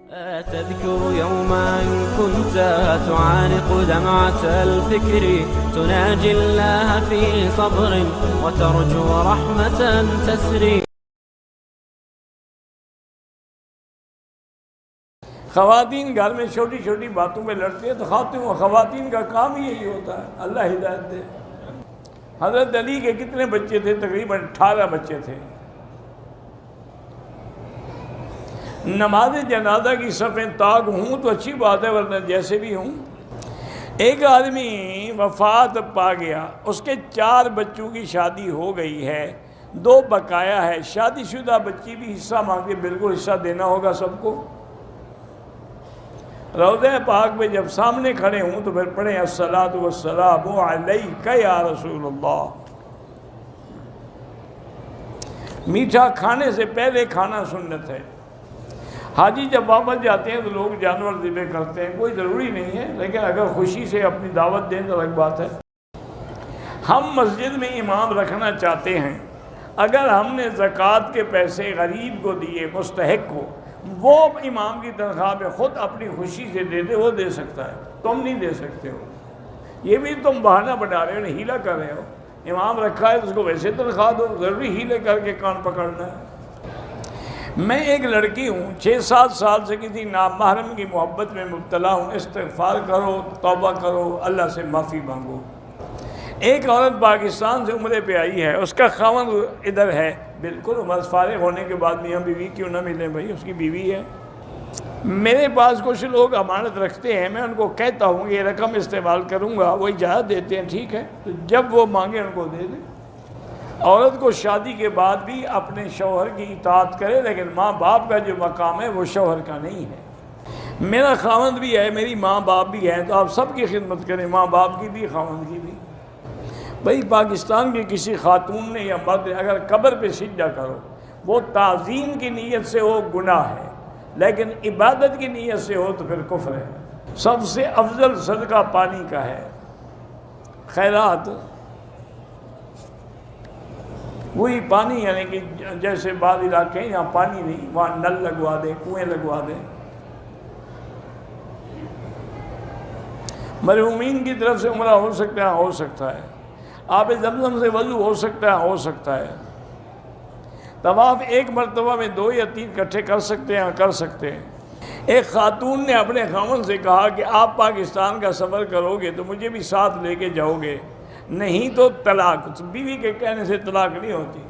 تذكر يوما كنت تعانق دمعة الفكر تناجي الله في صبر وترجو رحمة تسري. خواتین گھر میں چھوٹی چھوٹی باتوں میں لڑتی ہیں تو خواتین کا کام ہی یہی ہوتا ہے. اللہ ہدایت دے. حضرت علی کے کتنے بچے تھے؟ تقریباً 18 بچے تھے. نماز جنازہ کی صفیں طاق ہوں تو اچھی بات ہے، ورنہ جیسے بھی ہوں. ایک آدمی وفات پا گیا، اس کے 4 بچوں کی شادی ہو گئی ہے، 2 بقایا ہے. شادی شدہ بچی بھی حصہ مانگے، بالکل حصہ دینا ہوگا سب کو. روضہ پاک میں جب سامنے کھڑے ہوں تو پھر پڑھیں الصلاۃ والسلام علیک یا رسول اللہ. میٹھا کھانے سے پہلے کھانا سنت ہے. حاجی جب واپس جاتے ہیں تو لوگ جانور ذبح کرتے ہیں، کوئی ضروری نہیں ہے، لیکن اگر خوشی سے اپنی دعوت دیں تو الگ بات ہے. ہم مسجد میں امام رکھنا چاہتے ہیں، اگر ہم نے زکوٰۃ کے پیسے غریب کو دیے، مستحق کو، وہ امام کی تنخواہ میں خود اپنی خوشی سے دے دے، وہ دے سکتا ہے، تم نہیں دے سکتے ہو. یہ بھی تم بہانہ بنا رہے ہو، ہیلا کر رہے ہو. امام رکھا ہے تو اس کو ویسے تنخواہ دو، ضروری ہیلے کر کے کان پکڑنا ہے. میں ایک لڑکی ہوں، 6-7 سال سے کسی نامحرم کی محبت میں مبتلا ہوں. استغفار کرو، توبہ کرو، اللہ سے معافی مانگو. ایک عورت پاکستان سے عمرے پہ آئی ہے، اس کا خاوند ادھر ہے. بالکل عمر فارغ ہونے کے بعد میاں بیوی کیوں نہ ملیں بھائی، اس کی بیوی ہے. میرے پاس کچھ لوگ امانت رکھتے ہیں، میں ان کو کہتا ہوں یہ رقم استعمال کروں گا، وہ اجازت دیتے ہیں، ٹھیک ہے، تو جب وہ مانگے ان کو دے دیں. عورت کو شادی کے بعد بھی اپنے شوہر کی اطاعت کرے، لیکن ماں باپ کا جو مقام ہے وہ شوہر کا نہیں ہے. میرا خاوند بھی ہے، میری ماں باپ بھی ہیں، تو آپ سب کی خدمت کریں، ماں باپ کی بھی، خاوند کی بھی. بھئی پاکستان کی کسی خاتون نے یا مرد نے اگر قبر پہ سجدہ کرو، وہ تعظیم کی نیت سے ہو گناہ ہے، لیکن عبادت کی نیت سے ہو تو پھر کفر ہے. سب سے افضل صدقہ پانی کا ہے. خیرات وہی پانی، یعنی کہ جیسے بعض علاقے ہیں یہاں پانی نہیں، وہاں نل لگوا دیں، کنویں لگوا دیں. مرحومین کی طرف سے عمرہ ہو سکتا ہے، ہو سکتا ہے. آب زمزم سے وضو ہو سکتا ہے، ہو سکتا ہے. طواف ایک مرتبہ میں 2 یا 3 اکٹھے کر سکتے ہیں، کر سکتے ہیں. ایک خاتون نے اپنے خاوند سے کہا کہ آپ پاکستان کا سفر کرو گے تو مجھے بھی ساتھ لے کے جاؤ گے، نہیں تو طلاق. بیوی کے کہنے سے طلاق نہیں ہوتی.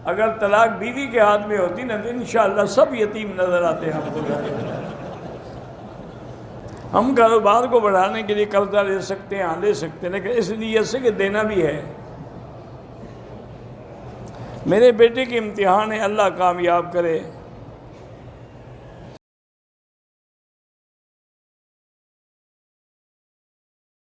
اگر طلاق بیوی کے ہاتھ میں ہوتی نا تو انشاءاللہ سب یتیم نظر آتے ہیں آپ کو. ہم کاروبار کو بڑھانے کے لیے قرضہ لے سکتے ہیں، ہاں لے سکتے ہیں، لیکن اس نیت سے کہ دینا بھی ہے. میرے بیٹے کے امتحان ہے، اللہ کامیاب کرے.